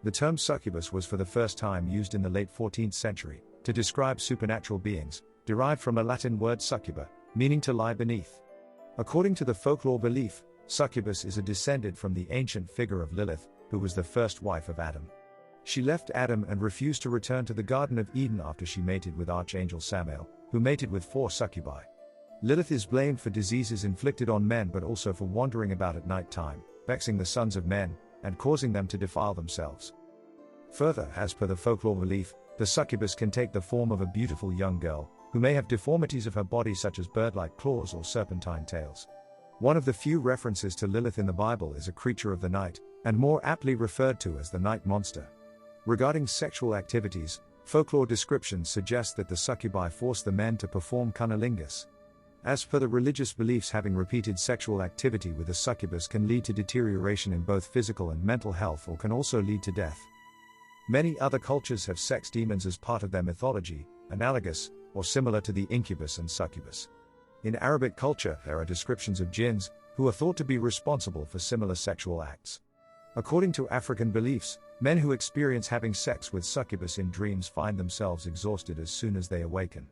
The term succubus was for the first time used in the late 14th century to describe supernatural beings, derived from a Latin word succuba, meaning to lie beneath. According to the folklore belief, Succubus is a descendant from the ancient figure of Lilith, who was the first wife of Adam. She left Adam and refused to return to the Garden of Eden after she mated with Archangel Samael, who mated with 4 succubi. Lilith is blamed for diseases inflicted on men but also for wandering about at night time, vexing the sons of men, and causing them to defile themselves. Further, as per the folklore belief, the succubus can take the form of a beautiful young girl, who may have deformities of her body such as bird-like claws or serpentine tails. One of the few references to Lilith in the Bible is a creature of the night, and more aptly referred to as the night monster. Regarding sexual activities, folklore descriptions suggest that the succubi force the men to perform cunnilingus. As per the religious beliefs, having repeated sexual activity with a succubus can lead to deterioration in both physical and mental health, or can also lead to death. Many other cultures have sex demons as part of their mythology, analogous or similar to the incubus and succubus. In Arabic culture, there are descriptions of jinns, who are thought to be responsible for similar sexual acts. According to African beliefs, men who experience having sex with succubus in dreams find themselves exhausted as soon as they awaken.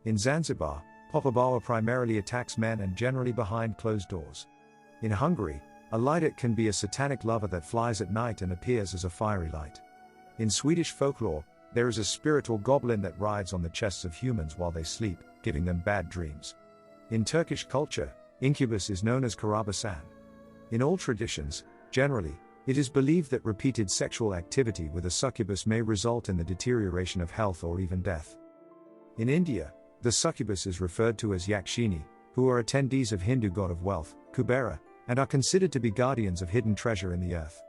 In Zanzibar, Popobawa primarily attacks men and generally behind closed doors. In Hungary, a lightet can be a satanic lover that flies at night and appears as a fiery light. In Swedish folklore, there is a spirit or goblin that rides on the chests of humans while they sleep, giving them bad dreams. In Turkish culture, incubus is known as karabasan. In all traditions, generally, it is believed that repeated sexual activity with a succubus may result in the deterioration of health or even death. In India, the succubus is referred to as Yakshini, who are attendees of Hindu god of wealth, Kubera, and are considered to be guardians of hidden treasure in the earth.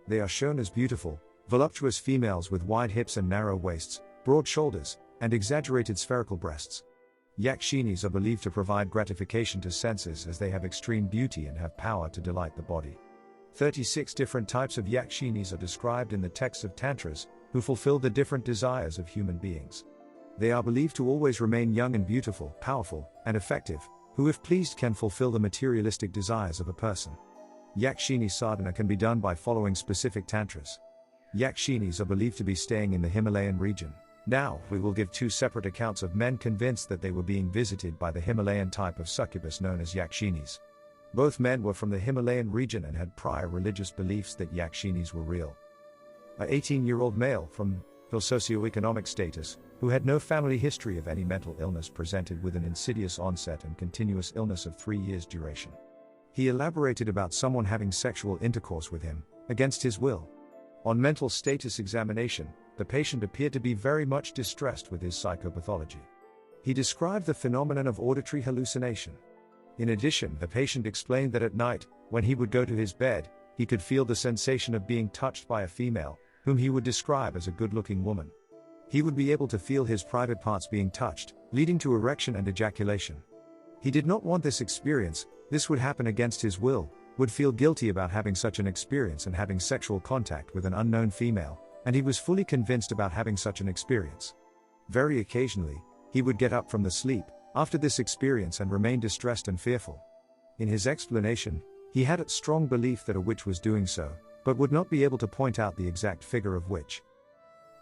They are shown as beautiful, voluptuous females with wide hips and narrow waists, broad shoulders, and exaggerated spherical breasts. Yakshinis are believed to provide gratification to senses as they have extreme beauty and have power to delight the body. 36 different types of Yakshinis are described in the texts of Tantras, who fulfill the different desires of human beings. They are believed to always remain young and beautiful, powerful, and effective, who if pleased can fulfill the materialistic desires of a person. Yakshini sadhana can be done by following specific tantras. Yakshinis are believed to be staying in the Himalayan region. Now, we will give 2 separate accounts of men convinced that they were being visited by the Himalayan type of succubus known as Yakshinis. Both men were from the Himalayan region and had prior religious beliefs that Yakshinis were real. An 18-year-old male from low socioeconomic status, who had no family history of any mental illness, presented with an insidious onset and continuous illness of 3 years' duration. He elaborated about someone having sexual intercourse with him, against his will. On mental status examination, the patient appeared to be very much distressed with his psychopathology. He described the phenomenon of auditory hallucination. In addition, the patient explained that at night, when he would go to his bed, he could feel the sensation of being touched by a female, whom he would describe as a good-looking woman. He would be able to feel his private parts being touched, leading to erection and ejaculation. He did not want this experience, this would happen against his will, would feel guilty about having such an experience and having sexual contact with an unknown female, and he was fully convinced about having such an experience. Very occasionally, he would get up from the sleep after this experience and remain distressed and fearful. In his explanation, he had a strong belief that a witch was doing so, but would not be able to point out the exact figure of which.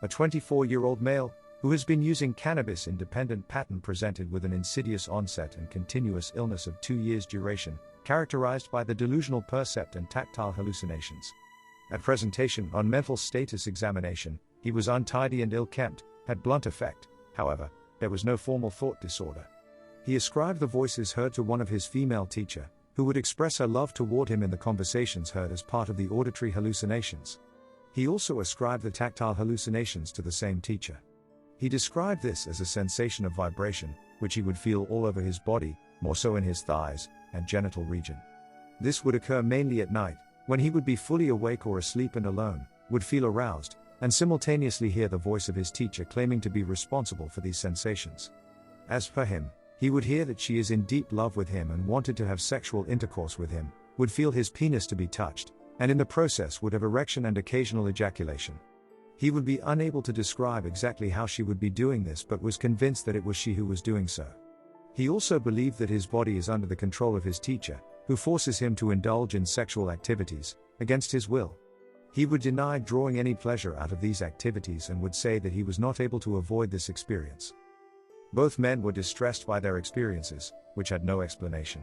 A 24-year-old male, who has been using cannabis-independent pattern, presented with an insidious onset and continuous illness of 2 years' duration, characterized by the delusional percept and tactile hallucinations. At presentation on mental status examination, he was untidy and ill-kempt, had blunt affect, however, there was no formal thought disorder. He ascribed the voices heard to one of his female teacher, who would express her love toward him in the conversations heard as part of the auditory hallucinations. He also ascribed the tactile hallucinations to the same teacher. He described this as a sensation of vibration, which he would feel all over his body, more so in his thighs and genital region. This would occur mainly at night, when he would be fully awake or asleep and alone, would feel aroused, and simultaneously hear the voice of his teacher claiming to be responsible for these sensations. As per him, he would hear that she is in deep love with him and wanted to have sexual intercourse with him, would feel his penis to be touched, and in the process would have erection and occasional ejaculation. He would be unable to describe exactly how she would be doing this, but was convinced that it was she who was doing so. He also believed that his body is under the control of his teacher, who forces him to indulge in sexual activities, against his will. He would deny drawing any pleasure out of these activities and would say that he was not able to avoid this experience. Both men were distressed by their experiences, which had no explanation.